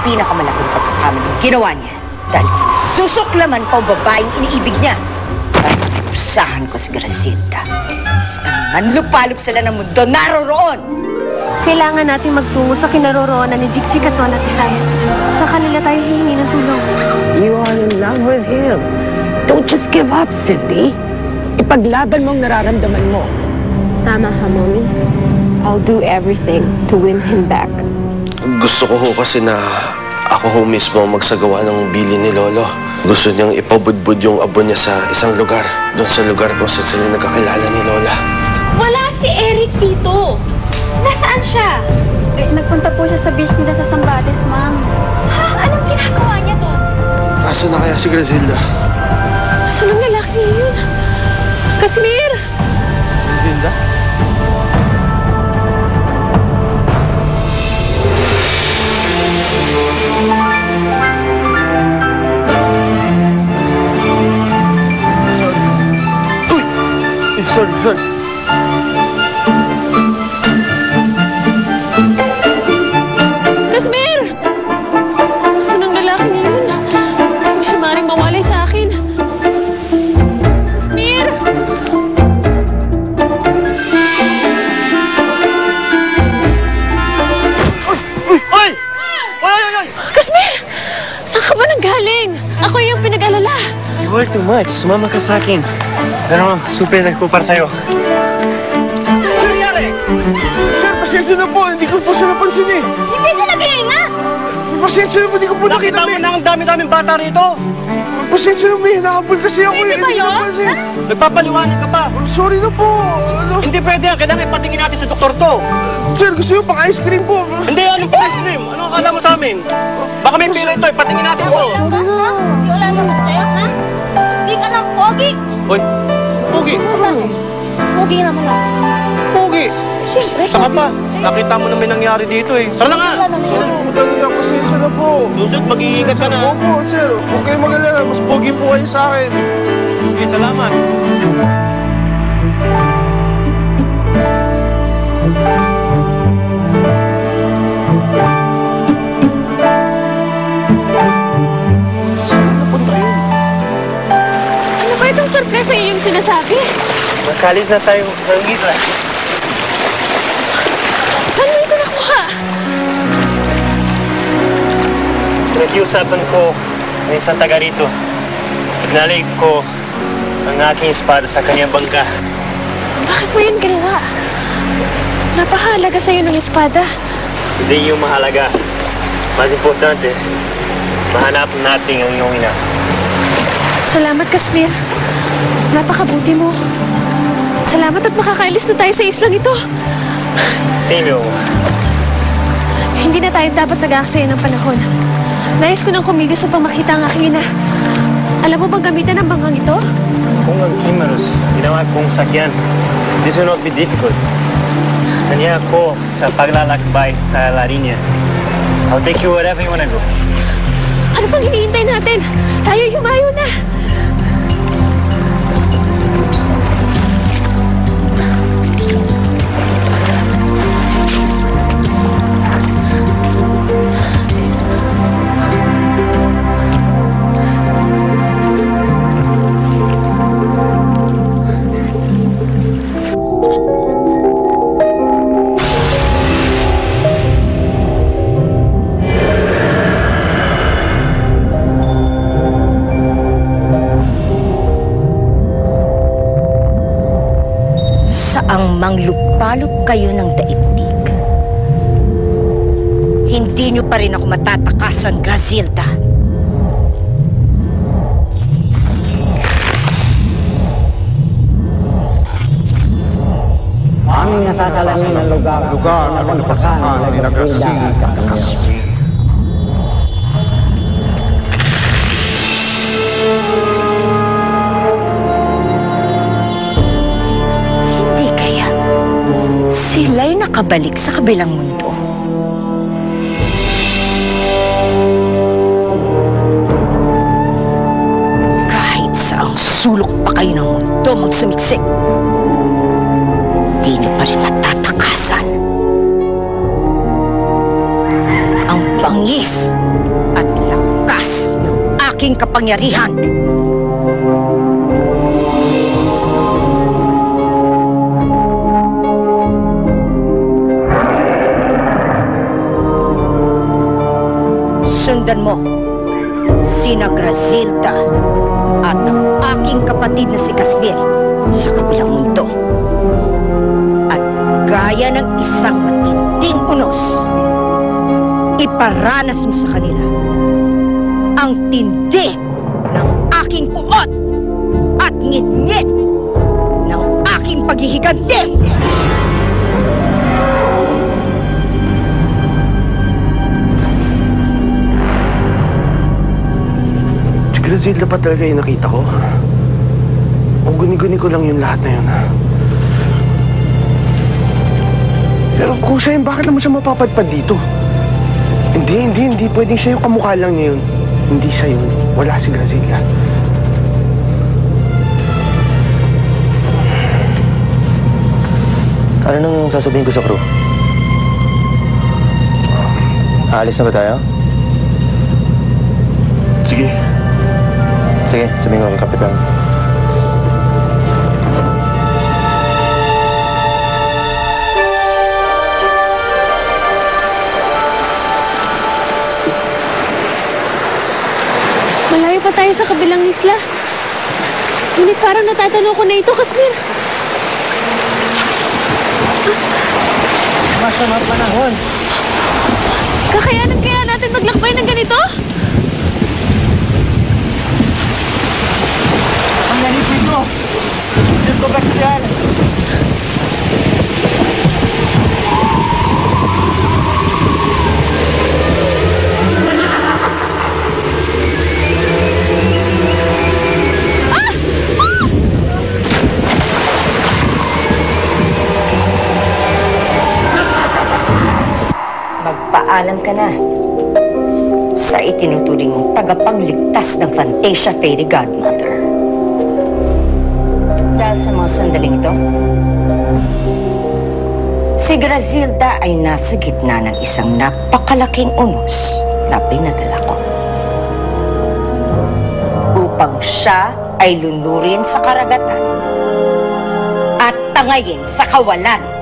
pinakamalaking pagkakamaling ginawa niya. Dahil susuklaman pa ang babaeng iniibig niya. At usahan ko si Gracielda. Saan man lupalop sila ng mundo, naroroon! Kailangan natin magtungo sa kinaroroonan ni Jikjik at Lola Tisay. Sa kanila tayo hihingi ng tulong. You are in love with him. Don't just give up, Cindy. Ipaglaban mo ang nararamdaman mo. Tama ka, Mommy. I'll do everything to win him back. Gusto ko ho kasi na ako ho mismo magsagawa ng bili ni Lolo. Gusto niyang ipabudbud yung abon niya sa isang lugar. Doon sa lugar kung saan sila nagkakilala ni Lola. Wala si Eric dito. Nasaan siya? Nagpunta po siya sa beach nila sa Zambales, Ma'am. Ha? Anong ginagawa niya doon? Asa na kaya si Gracielda? Asan ang lalaki yun? Casimir! Gracielda? Sorry. Casimir! Asan ang lalaki niya yun? Hindi siya maaaring mawalay sa akin. Casimir! Oy! Casimir! Saan ka ba nanggaling? Ako yung pinag-alala. You work too much. Sumama ka sa akin. Pero surpresa ko para sa'yo. Ano nangyari? Sir, pasensya na po. Hindi ko po siya napansin eh. Hindi talaga ina! Pasensya na po. Hindi ko po Nakita mo na ang dami-daming bata rito. Pasensya na po. Hinahabol kasi ako eh. Pwede ba yun? Ha? Nagpapaliwanag ka pa. Sorry na po. Hindi pwede yan. Kailangan ipatingin natin sa doktor to. Sir, gusto niyo pang ice cream po. Hindi, anong ice cream? Ano akala mo sa amin? Baka may pila ito. Ipatingin natin ito. Sorry na. Hindi wala naman sa'yo, ha? Hindi ka ng pogi. Hoy, Pugi. Pogi naman ako. Pugi. Siyempre, Saka pa. Nakita mo na may nangyari dito eh. Tara na nga. Pasensya na po. Susunod, mag-iingat ka na. Opo, sir. Huwag kayong mag-alala. Mas pogi po kayo sa akin. Sige, salamat. Saan napunta yun? Ano ba itong sorpresa yung sinasabi? Makalis na tayo ng isla. Saan mo ito nakuha? Nakiusapan ko ng isang taga rito. Pinalig ko ang aking espada sa kanyang bangka. Bakit mo yun ginawa? Napahalaga sa'yo ng espada. Hindi yung mahalaga. Mas importante, mahanap natin ang iyong ina. Salamat, Casimir. Napakabuti mo. Salamat at makakailis na tayo sa islang ito. Sino? Hindi na tayo dapat nag-aaksaya ng panahon. Nais ko nang kumilos upang makita ang aking ina. Alam mo bang gamitan ng bangkang ito? Kung ang Kimarus, ginawa kong sakyan, this will not be difficult. Sanya ako sa paglalakbay sa La Línea. I'll take you wherever you wanna go. Ano pang hinihintay natin? Tayo yumayo na! Saang manglupalop kayo ng daigdig. Hindi niyo pa rin ako matatakasan, Gracielda. Aming nasasalamin ng lugar na pagpakaan ng Gracielda at Casimir. Sila'y nakabalik sa kabilang mundo. Kahit saang sulok pa kayo ng mundo magsumiksik, di niyo pa rin matatakasan ang bangis aking kapangyarihan. Sundan mo sina Grazilda at ang aking kapatid na si Casmier sa kabilang mundo. At gaya ng isang matinding unos, iparanas mo sa kanila ang tindi ng aking puot at ngit-ngit ng aking paghihiganti. Si Grazilda pa talaga yung nakita ko? O guni-guni ko lang yung lahat na yun, ha? Pero kung siya yun, bakit naman siya mapapadpad dito? Hindi pwedeng siya yung kamukha lang niya yun. Hindi siya yun. Wala si Grazilda. Ano nang sasabihin ko sa crew? Aalis na ba tayo? Sige. Sige, sabihin ko kay Kapitan. Malayo pa tayo sa kabilang isla. Ngunit parang natatanong ko na ito, Casmier. Masama panahon. Kakayanan kaya natin maglakbay ng ganito? Ang nanipid mo! Hindi ko back yan! Magpaalam ka na sa itinuturing mong tagapagligtas ng Fantasia Fairy Godmother. Dahil sa mga sandaling ito, si Grazilda ay nasa gitna ng isang napakalaking unos na pinadala ko. Upang siya ay lunurin sa karagatan at tangayin sa kawalan.